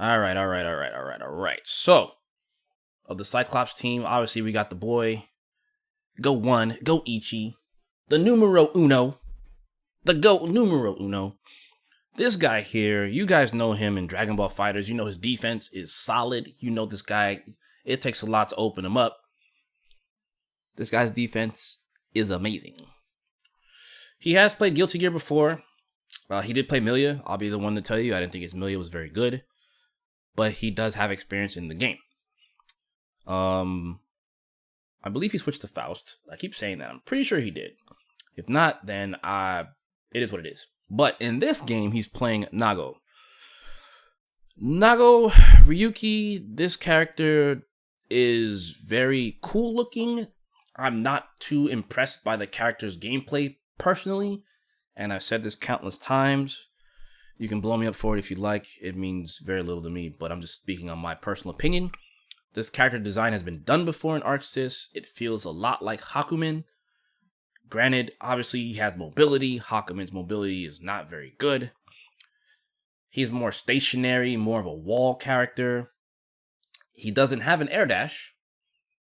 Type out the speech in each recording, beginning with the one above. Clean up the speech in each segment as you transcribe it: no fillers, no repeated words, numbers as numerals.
All right. So, of the Cyclops team, obviously we got the boy, GO1, Goichi, the numero uno, the Go numero uno. This guy here, you guys know him in Dragon Ball FighterZ. You know his defense is solid. You know this guy, it takes a lot to open him up. This guy's defense is amazing. He has played Guilty Gear before. He did play Milia. I'll be the one to tell you, I didn't think his Milia was very good. But he does have experience in the game. I believe he switched to Faust. I keep saying that. I'm pretty sure he did. If not, then it is what it is. But in this game, he's playing Nage. Nagoriyuki, this character is very cool looking. I'm not too impressed by the character's gameplay personally. And I've said this countless times. You can blow me up for it if you like. It means very little to me, but I'm just speaking on my personal opinion. This character design has been done before in ArcSys. It feels a lot like Hakumen. Granted, obviously he has mobility. Hakumen's mobility is not very good. He's more stationary, more of a wall character. He doesn't have an air dash.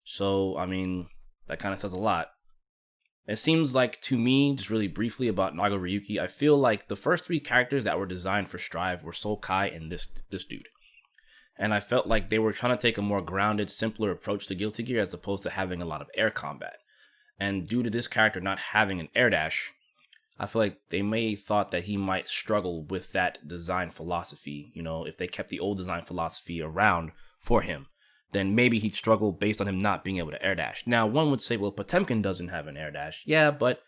So, I mean, that kind of says a lot. It seems like, to me, just really briefly about Nagoriyuki, I feel like the first three characters that were designed for Strive were Soul Kai and this dude. And I felt like they were trying to take a more grounded, simpler approach to Guilty Gear as opposed to having a lot of air combat. And due to this character not having an air dash, I feel like they may thought that he might struggle with that design philosophy. You know, if they kept the old design philosophy around for him, then maybe he'd struggle based on him not being able to air dash. Now, one would say, well, Potemkin doesn't have an air dash. Yeah, but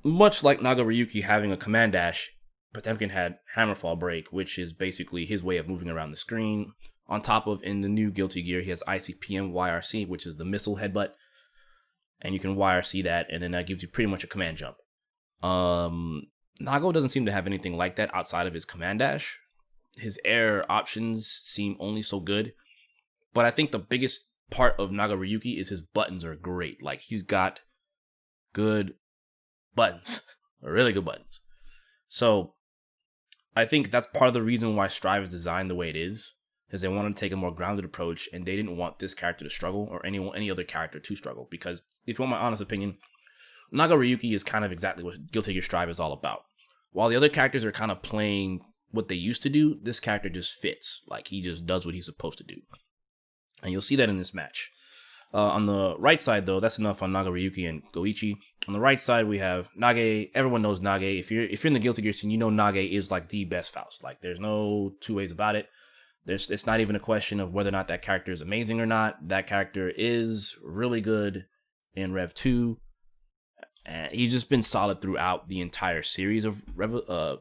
much like Nagoriyuki having a command dash, Potemkin had Hammerfall Break, which is basically his way of moving around the screen. On top of, in the new Guilty Gear, he has ICPM YRC, which is the missile headbutt. And you can YRC that, and then that gives you pretty much a command jump. Nago doesn't seem to have anything like that outside of his command dash. His air options seem only so good. But I think the biggest part of Nagoriyuki is his buttons are great. Like, he's got good buttons. Really good buttons. So, I think that's part of the reason why Strive is designed the way it is they wanted to take a more grounded approach, and they didn't want this character to struggle, or any other character to struggle. Because, if you want my honest opinion, Nagoriyuki is kind of exactly what Guilty Gear Strive is all about. While the other characters are kind of playing what they used to do, this character just fits. Like, he just does what he's supposed to do. And you'll see that in this match. On the right side, though, that's enough on Nagoriyuki and Goichi. On the right side, we have Nage. Everyone knows Nage. If you're in the Guilty Gear scene, you know Nage is like the best Faust. Like, there's no two ways about it. It's not even a question of whether or not that character is amazing or not. That character is really good in Rev 2. And he's just been solid throughout the entire series of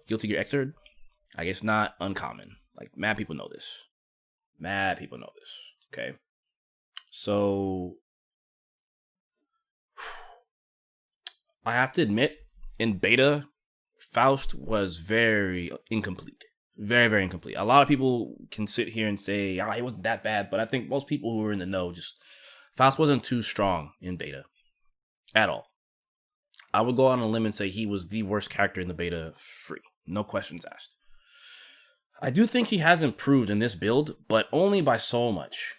Guilty Gear Xrd. Like, it's not uncommon. Like, mad people know this. Okay. So, I have to admit, in beta, Faust was very incomplete. Very, very incomplete. A lot of people can sit here and say, he wasn't that bad, but I think most people who are in the know Faust wasn't too strong in beta. At all. I would go on a limb and say he was the worst character in the beta free. No questions asked. I do think he has improved in this build, but only by so much.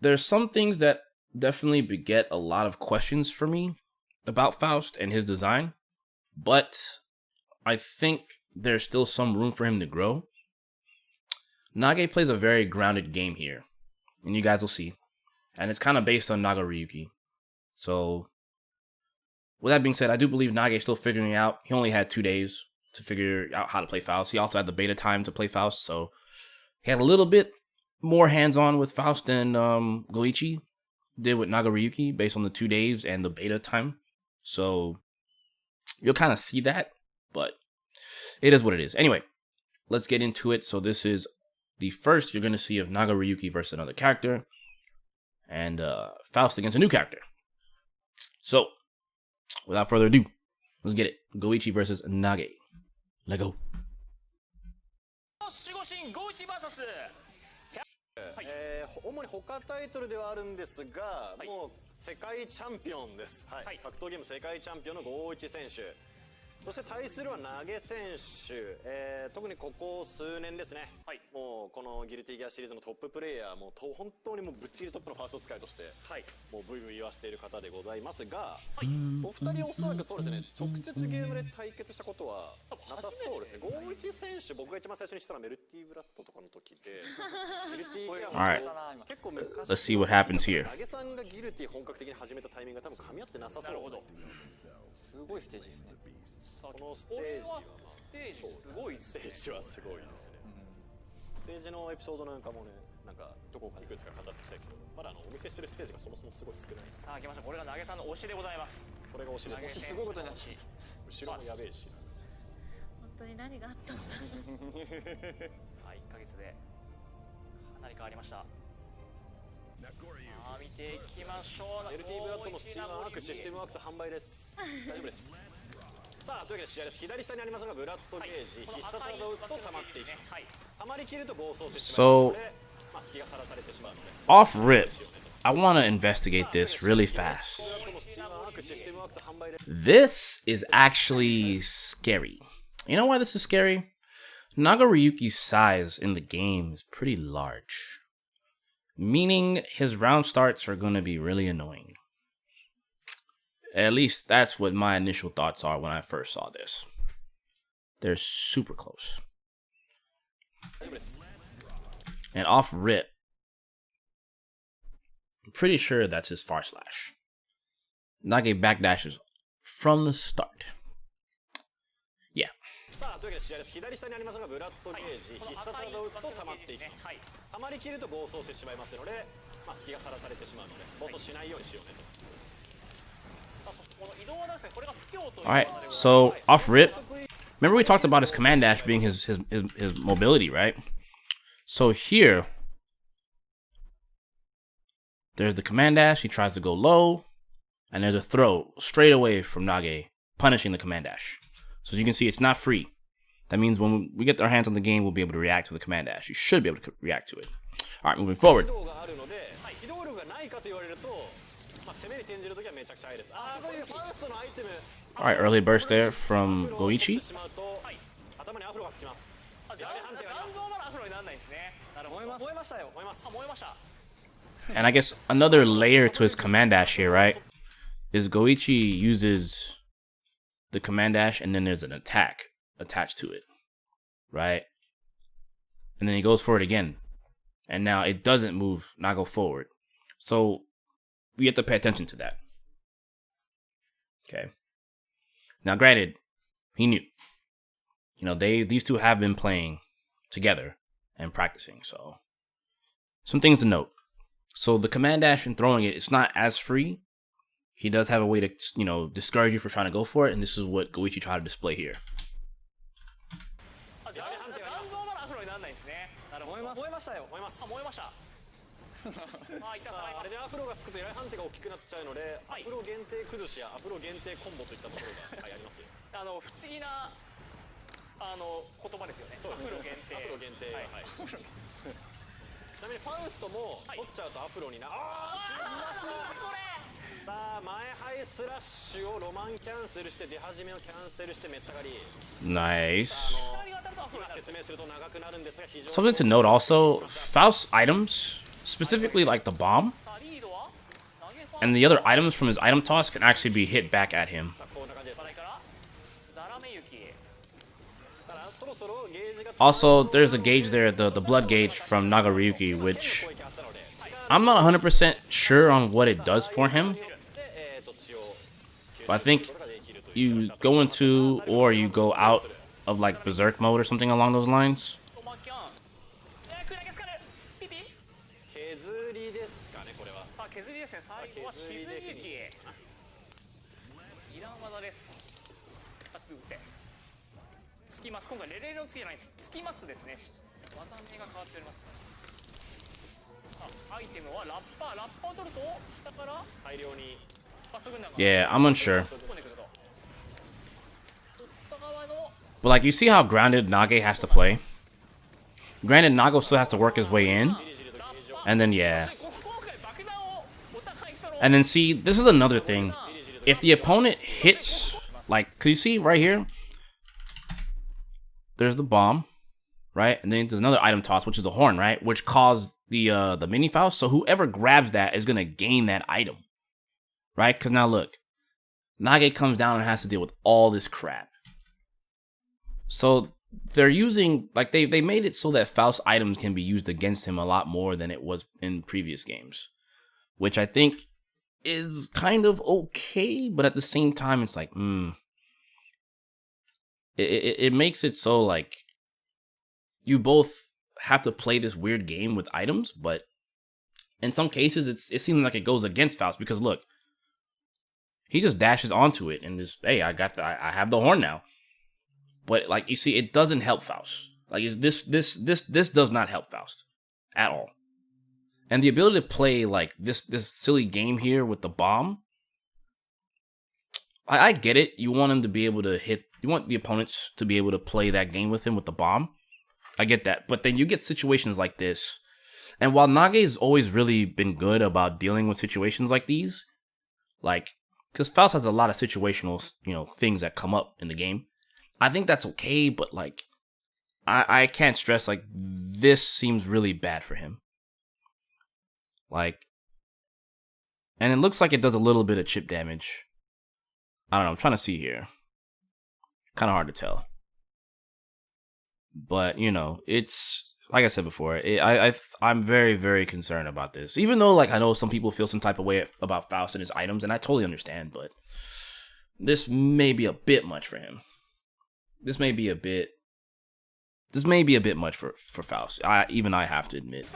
There's some things that definitely beget a lot of questions for me about Faust and his design, but I think there's still some room for him to grow. Nage plays a very grounded game here, and you guys will see. And it's kind of based on Nagoriyuki. So, with that being said, I do believe Nage is still figuring it out. He only had 2 days to figure out how to play Faust. He also had the beta time to play Faust, so he had a little bit more hands-on with Faust than Goichi did with Nagoriyuki based on the 2 days and the beta time. So, you'll kind of see that, but it is what it is. Anyway, let's get into it. So this is the first you're going to see of Nagoriyuki versus another character, and Faust against a new character. So, without further ado, let's get it. Goichi versus Nage. Let's go. 主に他タイトルではあるんですが、もう世界チャンピオンです。格闘ゲーム世界チャンピオンの51選手。そして対するは投げ選手、特にここ数年ですね、はい、もうこのギルティギアシリーズのトッププレイヤーも本当にもうぶっちぎりトップのファースト使いとして、はい、もうブイブイ言わしている方でございますが、はい、お二人おそらくそうですね、直接ゲームで対決したことはなさそうですね。GO1 選手、僕が一番最初にしたのはメルティーブラッドとかの時で、ギルティギアも結構昔、Let's see what happens here. 投げさんがギルティ本格的に始めたタイミングが多分噛み合ってなさそう。なるほど。すごいステージですね。このステージはすごいステージはすごいですね。ステージのエピソードなんかもね、なんかどこかいくつか語ってきたけど、まだお見せしてるステージがそもそもすごい少ない。さあ来ました。これが投げさんの推しでございます。これが推しです。すごいことになっちゃう。後ろもやべえし。本当に何があったんだ。さあ1ヶ月でかなり変わりました。さあ見ていきましょう。LT ブラッドのスチームワークシステムワークス販売です。大丈夫です。さあというわけで試合です。左下にありますのがブラッドゲージ、必殺技を打つと溜まっていきます。溜まりきると暴走してしまうので、隙がさらされてしまうので。Off rip, I want to investigate this really fast. This is actually scary. You know why this is scary? Nagoriyuki's size in the game is pretty large, meaning his round starts are going to be really annoying. At least that's what my initial thoughts are when I first saw this. They're super close. And off rip, I'm pretty sure that's his far slash. Nage backdashes from the start. Yeah. さあというわけで試合です。左下にありますのがブラッドゲージ、必殺技を打つと溜まっていきます。溜まりきると暴走してしまいますので、隙がさらされてしまうので暴走しないようにしようねと。Alright, so off rip, remember we talked about his command dash being his mobility, right? So here, there's the command dash, he tries to go low, and there's a throw straight away from Nage, punishing the command dash. So as you can see, it's not free. That means when we get our hands on the game, we'll be able to react to the command dash. You should be able to react to it. Alright, moving forward. Alright, early burst there from Goichi. And I guess another layer to his command dash here, right, is Goichi uses the command dash and then there's an attack attached to it, right? And then he goes for it again. And now it doesn't move Nago forward. So we have to pay attention to that. Okay. Now, granted, he knew. You know, these two have been playing together and practicing. So, some things to note. So the command dash and throwing it's not as free. He does have a way to, you know, discourage you for trying to go for it, and this is what Goichi tried to display here. Nice. Something to note also, Faust's items, specifically like the bomb, and the other items from his item toss can actually be hit back at him. Also, there's a gauge there, the blood gauge from Nagoriyuki, which I'm not 100% sure on what it does for him. But I think you go into or you go out of like berserk mode or something along those lines. Yeah, I'm unsure. But like, you see how grounded Nage has to play? Granted, Nago still has to work his way in. And then, yeah. And then see, this is another thing. If the opponent hits, like, cause you see right here, there's the bomb, right? And then there's another item toss, which is the horn, right? Which caused the mini Faust. So whoever grabs that is gonna gain that item, right? Because now look, Nage comes down and has to deal with all this crap. So they're using, like, they made it so that Faust items can be used against him a lot more than it was in previous games, which I think is kind of okay, but at the same time, it's like, it makes it so, like, you both have to play this weird game with items, but in some cases, it seems like it goes against Faust, because look, he just dashes onto it and just, hey, I have the horn now. But, like, you see, it doesn't help Faust. Like, this does not help Faust at all. And the ability to play, like, this silly game here with the bomb, I get it. You want him to be able to you want the opponents to be able to play that game with him with the bomb. I get that. But then you get situations like this. And while Nage's always really been good about dealing with situations like these, like, because Faust has a lot of situational, things that come up in the game. I think that's okay, but, like, I can't stress, like, this seems really bad for him. Like, and it looks like it does a little bit of chip damage. I don't know, I'm trying to see here. Kind of hard to tell. But, it's, like I said before, I'm very, very concerned about this. Even though, like, I know some people feel some type of way about Faust and his items, and I totally understand, but this may be a bit much for him. This may be a bit much for Faust. Even I have to admit.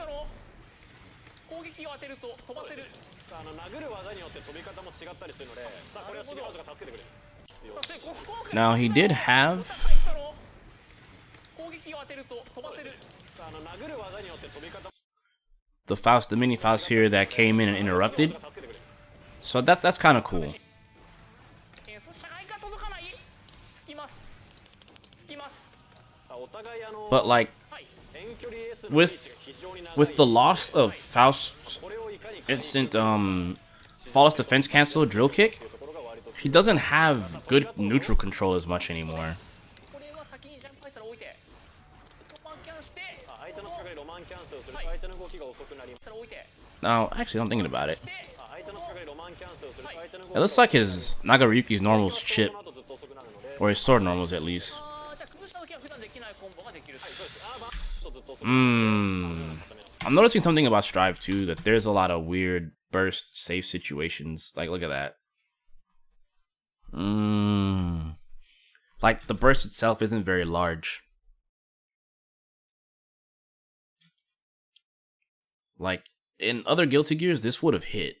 Now he did have the mini Faust here that came in and interrupted. So that's kind of cool. But, like, with the loss of Faust's instant flawless defense cancel drill kick, he doesn't have good neutral control as much anymore. Now, actually, I'm thinking about it. It looks like his Nagoriyuki's normals chip, or his sword normals at least. I'm noticing something about Strive too, that there's a lot of weird burst safe situations. Like, look at that. Like, the burst itself isn't very large. Like, in other Guilty Gears, this would have hit.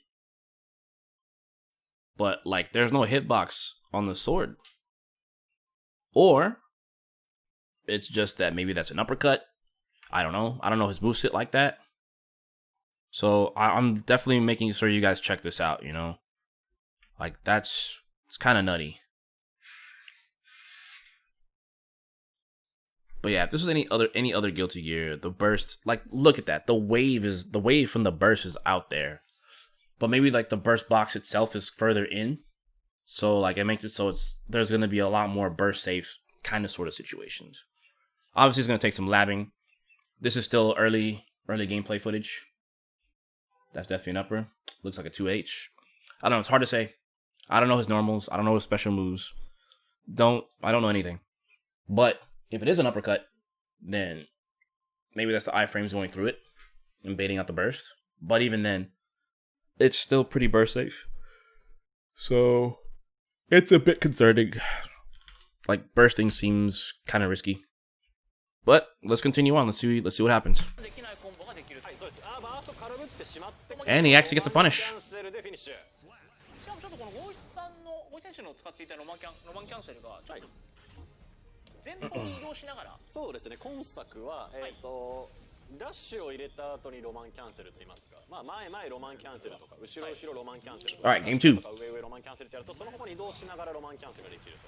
But, like, there's no hitbox on the sword. Or it's just that maybe that's an uppercut. I don't know. I don't know his moveset like that. So I'm definitely making sure you guys check this out, Like, it's kind of nutty. But yeah, if this was any other Guilty Gear, the burst, like, look at that. The wave from the burst is out there. But maybe, like, the burst box itself is further in. So, like, it makes it so there's going to be a lot more burst safe kind of sort of situations. Obviously, it's going to take some labbing. This is still early gameplay footage. That's definitely an upper. Looks like a 2H. I don't know. It's hard to say. I don't know his normals. I don't know his special moves. I don't know anything. But if it is an uppercut, then maybe that's the iframes going through it and baiting out the burst. But even then, it's still pretty burst safe. So it's a bit concerning. Like, bursting seems kind of risky. But let's continue on. Let's see what happens. And he actually gets a punish. ダッシュを入れた後にロマンキャンセルと言いますか、まあ前ロマンキャンセルとか後ろロマンキャンセルとか、Alright, game 2. 上ロマンキャンセルってやるとその方に移動しながらロマンキャンセルができると。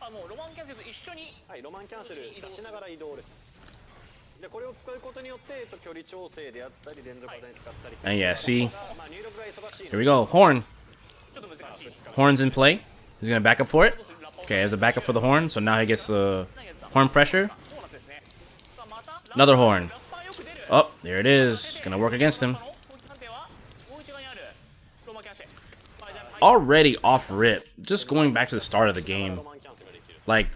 あ、もうロマンキャンセルと一緒に、はい、ロマンキャンセル出しながら移動です。でこれを使うことによって距離調整であったり連続技に使ったり。And yeah, see. まあ入力が忙しい。 Here we go. Horn. ちょっと難しい。 Horn's in play. He's gonna back up for it. Okay, as a backup for the horn. So now he gets Horn pressure. Another horn. Oh, there it is. Gonna work against him. Already off rip. Just going back to the start of the game. Like,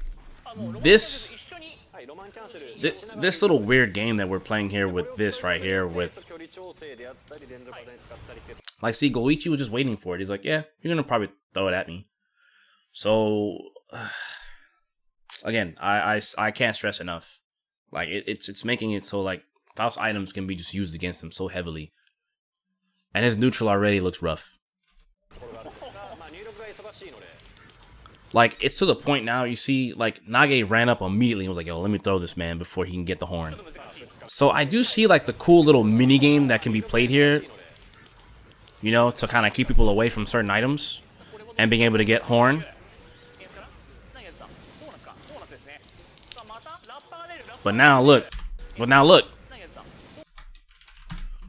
this little weird game that we're playing here with this right here with... Like, see, Goichi was just waiting for it. He's like, yeah, you're gonna probably throw it at me. So, again, I can't stress enough. Like, it's making it so, like, Faust items can be just used against him so heavily. And his neutral already looks rough. Like, it's to the point now, you see, like, Nage ran up immediately and was like, yo, let me throw this man before he can get the horn. So I do see, like, the cool little mini game that can be played here, you know, to kind of keep people away from certain items and being able to get horn. But now, look.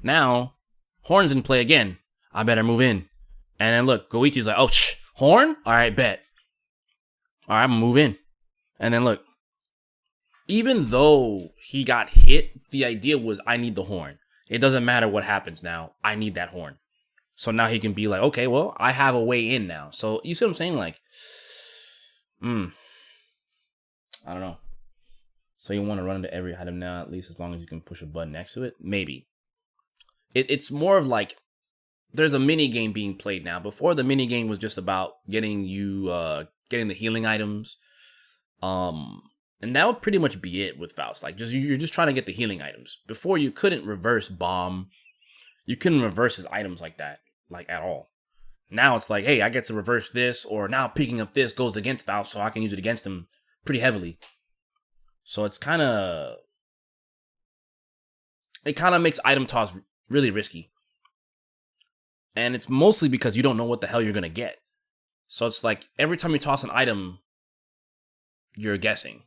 Now, horn's in play again. I better move in. And then look, Goichi's like, oh, horn? Alright, bet. Alright, I'm gonna move in. And then look. Even though he got hit, the idea was, I need the horn. It doesn't matter what happens now. I need that horn. So now he can be like, okay, well, I have a way in now. So, you see what I'm saying? Like, I don't know. So you want to run into every item now, at least as long as you can push a button next to it? Maybe. It's more of like, there's a mini game being played now. Before, the mini game was just about getting the healing items. And that would pretty much be it with Faust. Like, you're just trying to get the healing items. Before, you couldn't reverse bomb. You couldn't reverse his items like that, like, at all. Now it's like, hey, I get to reverse this, or now picking up this goes against Faust, so I can use it against him pretty heavily. So it kind of makes item toss really risky. And it's mostly because you don't know what the hell you're going to get. So it's like, every time you toss an item, you're guessing.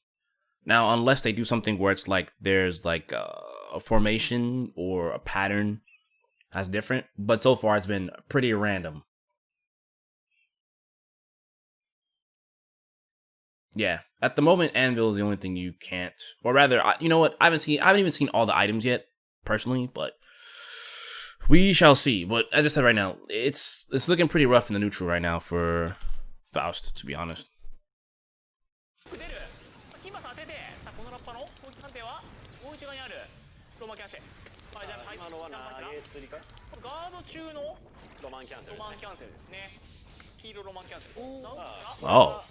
Now, unless they do something where it's like, there's like a formation or a pattern that's different. But so far, it's been pretty random. Yeah, at the moment, Anvil is the only thing you can't, or rather, you know what? I haven't even seen all the items yet, personally, but we shall see. But as I said right now, it's looking pretty rough in the neutral right now for Faust, to be honest. Oh.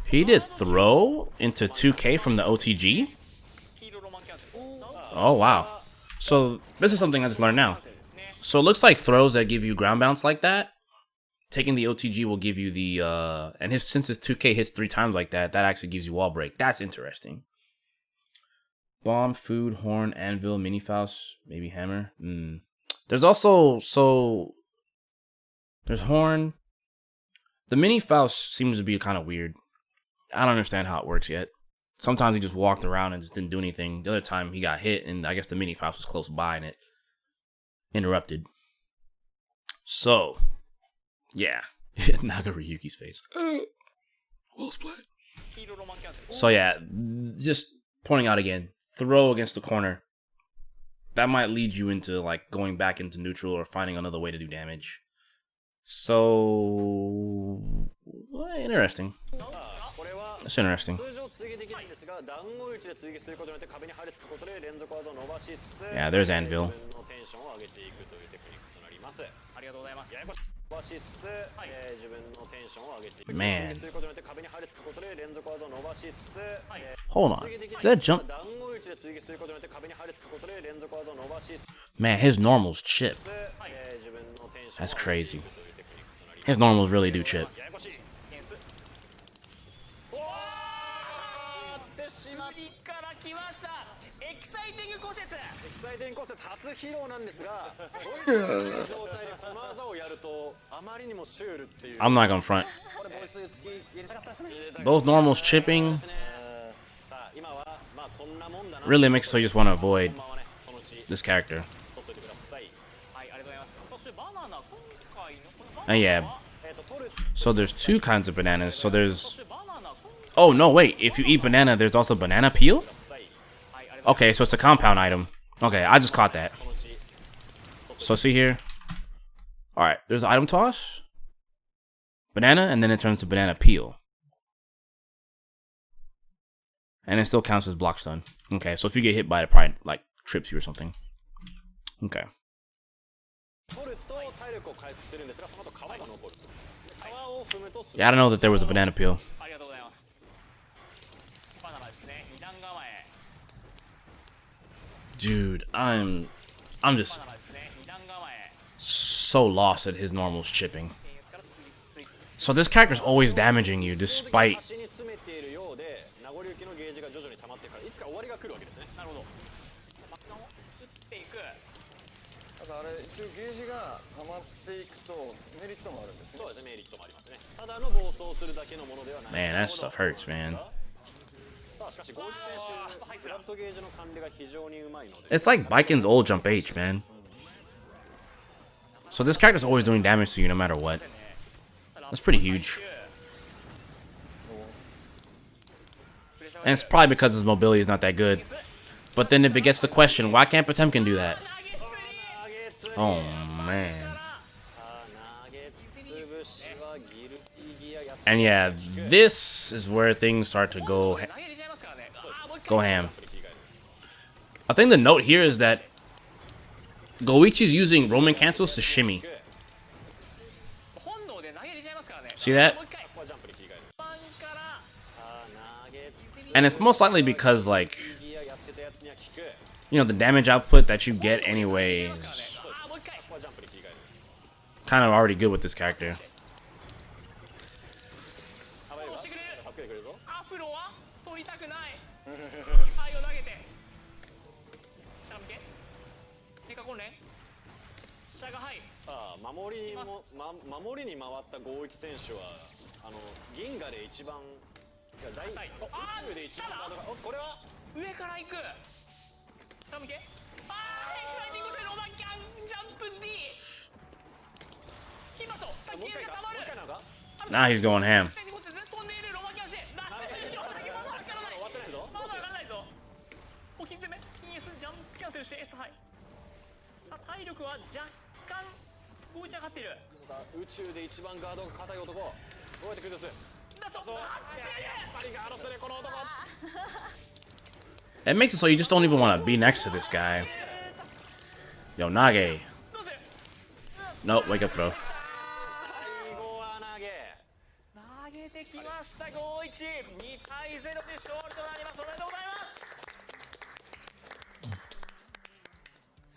He did throw into 2K from the OTG? Oh, wow. So, this is something I just learned now. So, it looks like throws that give you ground bounce like that, taking the OTG will give you the, and since his 2K hits 3 times like that, that actually gives you wall break. That's interesting. Bomb, food, horn, anvil, mini Faust, maybe hammer. There's also, there's horn. The mini Faust seems to be kind of weird. I don't understand how it works yet. Sometimes he just walked around and just didn't do anything. The other time he got hit, and I guess the mini Faust was close by and it interrupted. So, yeah. Nagoriyuki's face. Well played. So yeah, just pointing out again, throw against the corner. That might lead you into like going back into neutral or finding another way to do damage. So, interesting. That's interesting. Yeah, there's Anvil. Man. Hold on. Did that jump? Man, his normals chip. That's crazy. His normals really do chip. I'm not gonna front. Those normals chipping really makes it so you just want to avoid this character. And yeah, So there's two kinds of bananas. So there's... Oh, no, wait. If you eat banana, there's also banana peel? Okay, so it's a compound item. Okay, I just caught that. So see here. Alright, there's item toss. Banana, and then it turns to banana peel. And it still counts as block stun. Okay, so if you get hit by it, it probably, like, trips you or something. Okay. Yeah, I don't know that there was a banana peel. Dude, I'm just so lost at his normal chipping. So this character's always damaging you despite... Man, that stuff hurts, man. It's like Baiken's old jump H, man. So this character's always doing damage to you no matter what. That's pretty huge. And it's probably because his mobility is not that good. But then it begets the question, why can't Potemkin do that? Oh, man. And yeah, this is where things start to go ham. I think the note here is that Goichi's using Roman cancels to shimmy. See that? And it's most likely because, like, you know, the damage output that you get anyway is kind of already good with this character. Now he's going ham. It makes it so you just don't even want to be next to this guy. Yo, Nage. Nope, wake up throw.